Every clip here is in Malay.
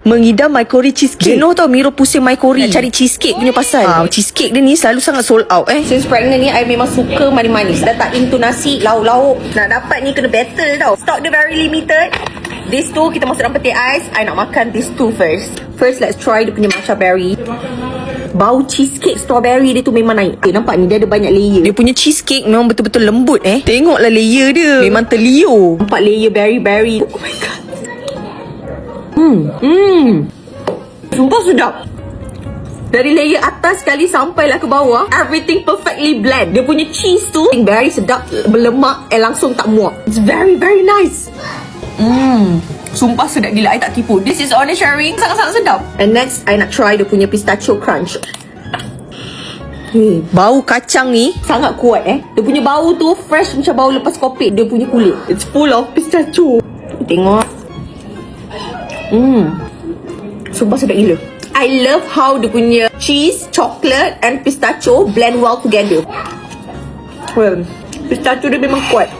Mengidam Maikori cheesecake. You know tau Miro pusing Maikori nak cari cheesecake punya pasal. Cheesecake dia ni selalu sangat sold out Since pregnant ni, I memang suka manis-manis. Dah tak into nasi, lauk-lauk. Nak dapat ni kena battle tau. Stock dia very limited. This two, kita masuk dalam peti ais. I nak makan this two first. First, let's try dia punya matcha berry. Bau cheesecake strawberry dia tu memang naik. Nampak ni, dia ada banyak layer. Dia punya cheesecake memang betul-betul lembut Tengoklah layer dia. Memang terliur. Nampak layer berry-berry. Oh my god. Sumpah sedap. Dari layer atas sekali sampailah ke bawah, everything perfectly blend. Dia punya cheese tu very sedap, berlemak, langsung tak muak. It's very very nice. Sumpah sedap gila, I tak tipu. This is honest sharing, sangat-sangat sedap. And next, I nak try dia punya pistachio crunch. Bau kacang ni Sangat kuat Dia punya bau tu fresh macam bau lepas kopi. Dia punya kulit, it's full of pistachio. Tengok. Sumpah sedap gila. I love how dia punya cheese, chocolate and pistachio blend well together. Well, pistachio dia memang kuat.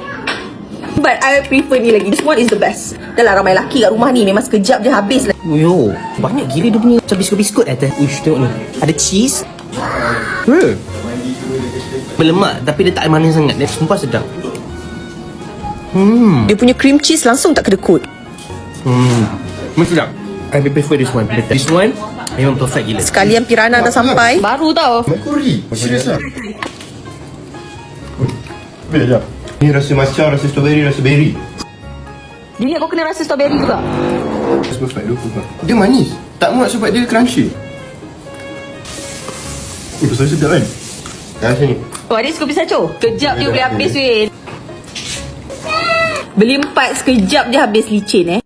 But I prefer ni lagi. This one is the best. Dah lah ramai lelaki kat rumah ni, memang sekejap je habis lah. Yo, banyak gila dia punya macam biskut-biskut teh. Uish, tengok ni. Ada cheese. Berlemak tapi dia tak manis sangat. Dia sumpah sedap. dia punya cream cheese langsung tak kedekut. Memang sedap. I prefer this one. This one memang perfect gila. Sekalian Pirana dah sampai. Baru tau. Maikori. Serius lah. Biar jap. Ni rasa matcha, rasa strawberry, rasa berry. Dia kau kena rasa strawberry juga. Rasa perfect tu. Dia manis. Tak muat sebab dia crunchy. Pasal sedap kan? Rasa ni. Oh, ada suka pistachio. Kejap dia boleh habis weh. Beli 4 sekejap je habis licin